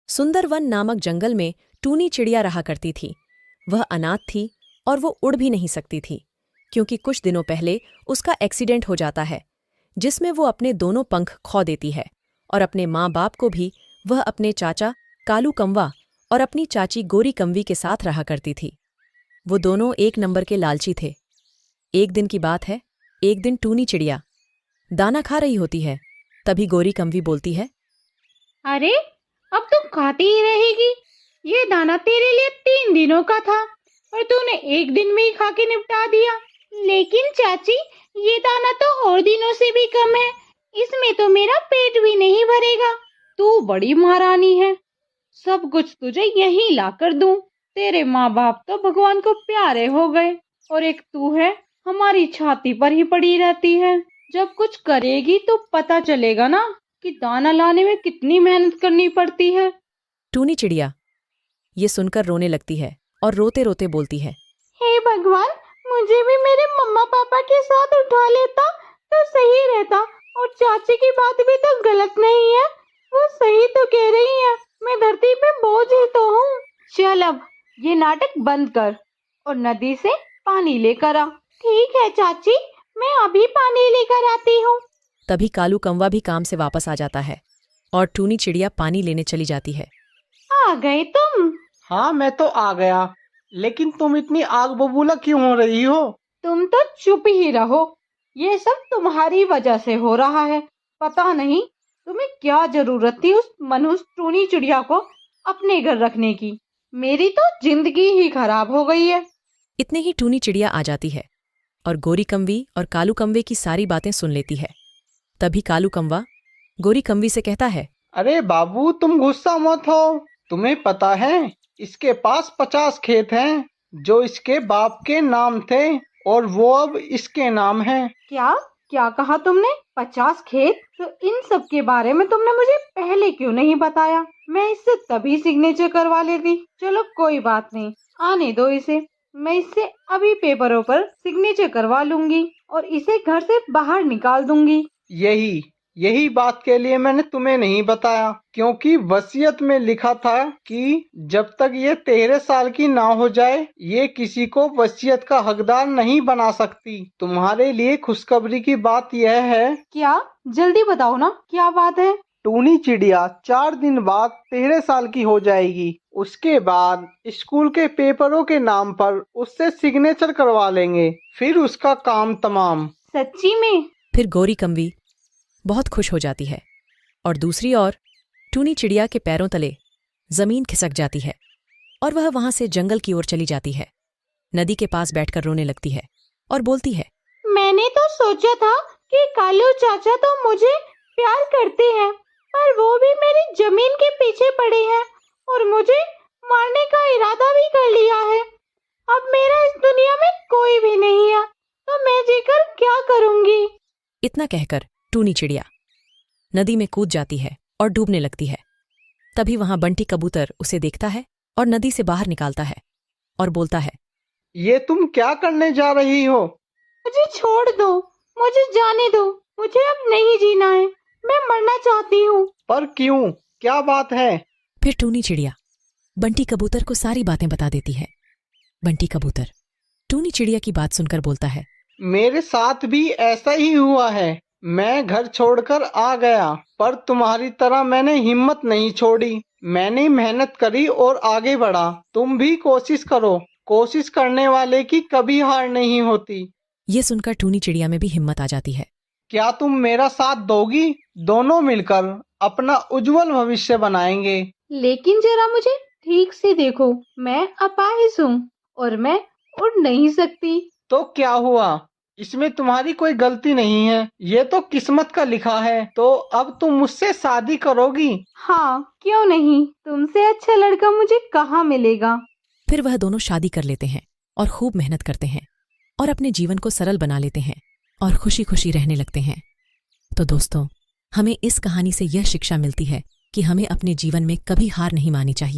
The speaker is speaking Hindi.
सुंदरवन नामक जंगल में टूनी चिड़िया रहा करती थी। वह अनाथ थी और वो उड़ भी नहीं सकती थी, क्योंकि कुछ दिनों पहले उसका एक्सीडेंट हो जाता है, जिसमें वो अपने दोनों पंख खो देती है और अपने माँ बाप को भी वह अपने चाचा कालू कौवा और अपनी चाची गोरी कौवी के साथ रहा करती थी। वो दोनों एक नंबर के लालची थे। एक दिन की बात है, एक दिन टूनी चिड़िया दाना खा रही होती है। तभी गोरी कौवी बोलती है, अरे अब तुम खाती ही रहेगी। ये दाना तेरे लिए 3 दिनों का था और तूने एक दिन में ही खा के निपटा दिया। लेकिन चाची, ये दाना तो और दिनों से भी कम है। इसमें तो मेरा पेट भी नहीं भरेगा। तू बड़ी महारानी है, सब कुछ तुझे यहीं ला कर दूं। तेरे माँ बाप तो भगवान को प्यारे हो गए और एक तू है, हमारी छाती पर ही पड़ी रहती है। जब कुछ करेगी तो पता चलेगा ना कि दाना लाने में कितनी मेहनत करनी पड़ती है। टूनी चिड़िया ये सुनकर रोने लगती है और रोते रोते बोलती है, हे भगवान, मुझे भी मेरे मम्मा पापा के साथ उठा लेता तो सही रहता। और चाची की बात भी तो गलत नहीं है, वो सही तो कह रही है। मैं धरती पे बोझ ही तो हूँ। चल अब ये नाटक बंद कर और नदी से पानी लेकर आ। ठीक है चाची, मैं अभी पानी लेकर आती हूँ। तभी कालू कौवा भी काम से वापस आ जाता है और टूनी चिड़िया पानी लेने चली जाती है। आ गए तुम? हाँ, मैं तो आ गया, लेकिन तुम इतनी आग बबूला क्यों हो रही हो? तुम तो चुप ही रहो। ये सब तुम्हारी वजह से हो रहा है। पता नहीं तुम्हें क्या जरूरत थी उस मनुष्य टूनी चिड़िया को अपने घर रखने की। मेरी तो जिंदगी ही खराब हो गई है। इतने ही टूनी चिड़िया आ जाती है और गोरी कौवी और कालू कौवे की सारी बातें सुन लेती है। तभी कालू कौवा गोरी कौवी से कहता है, अरे बाबू, तुम गुस्सा मत हो। तुम्हें पता है, इसके पास 50 खेत हैं जो इसके बाप के नाम थे और वो अब इसके नाम हैं। क्या क्या कहा तुमने? 50 खेत? तो इन सब के बारे में तुमने मुझे पहले क्यों नहीं बताया? मैं इससे तभी सिग्नेचर करवा लेती। चलो कोई बात नहीं, आने दो इसे। मैं इससे अभी पेपरों पर सिग्नेचर करवा लूंगी और इसे घर से बाहर निकाल दूंगी। यही बात के लिए मैंने तुम्हें नहीं बताया, क्योंकि वसीयत में लिखा था कि जब तक ये 13 साल की ना हो जाए, ये किसी को वसीयत का हकदार नहीं बना सकती। तुम्हारे लिए खुशखबरी की बात यह है। क्या? जल्दी बताओ ना, क्या बात है? टूनी चिड़िया 4 दिन बाद 13 साल की हो जाएगी। उसके बाद स्कूल के पेपरों के नाम पर उससे सिग्नेचर करवा लेंगे, फिर उसका काम तमाम। सच्ची में? फिर गोरी कौवी बहुत खुश हो जाती है और दूसरी ओर टूनी चिड़िया के पैरों तले जमीन खिसक जाती है और वह वहां से जंगल की ओर चली जाती है। नदी के पास बैठकर रोने लगती है और बोलती है, मैंने तो सोचा था कि कालू चाचा तो मुझे प्यार करते हैं, पर वो भी मेरी जमीन के पीछे पड़े हैं और मुझे मारने का इरादा भी कर लिया है। अब मेरा इस दुनिया में कोई भी नहीं है, तो मैं जीकर क्या करूंगी? इतना कहकर टूनी चिड़िया नदी में कूद जाती है और डूबने लगती है। तभी वहां बंटी कबूतर उसे देखता है और नदी से बाहर निकालता है और बोलता है, ये तुम क्या करने जा रही हो? मुझे छोड़ दो, मुझे जाने दो। मुझे अब नहीं जीना है, मैं मरना चाहती हूँ। पर क्यों, क्या बात है? फिर टूनी चिड़िया बंटी कबूतर को सारी बातें बता देती है। बंटी कबूतर टूनी चिड़िया की बात सुनकर बोलता है, मेरे साथ भी ऐसा ही हुआ है। मैं घर छोड़कर आ गया, पर तुम्हारी तरह मैंने हिम्मत नहीं छोड़ी। मैंने मेहनत करी और आगे बढ़ा। तुम भी कोशिश करो, कोशिश करने वाले की कभी हार नहीं होती। ये सुनकर टूनी चिड़िया में भी हिम्मत आ जाती है। क्या तुम मेरा साथ दोगी? दोनों मिलकर अपना उज्जवल भविष्य बनाएंगे। लेकिन जरा मुझे ठीक से देखो, मैं अपाहिज हूँ और मैं उड़ नहीं सकती। तो क्या हुआ? इसमें तुम्हारी कोई गलती नहीं है, ये तो किस्मत का लिखा है। तो अब तुम मुझसे शादी करोगी? हाँ, क्यों नहीं? तुमसे अच्छा लड़का मुझे कहाँ मिलेगा? फिर वह दोनों शादी कर लेते हैं और खूब मेहनत करते हैं और अपने जीवन को सरल बना लेते हैं और खुशी खुशी रहने लगते हैं। तो दोस्तों, हमें इस कहानी से यह शिक्षा मिलती है कि हमें अपने जीवन में कभी हार नहीं माननी चाहिए।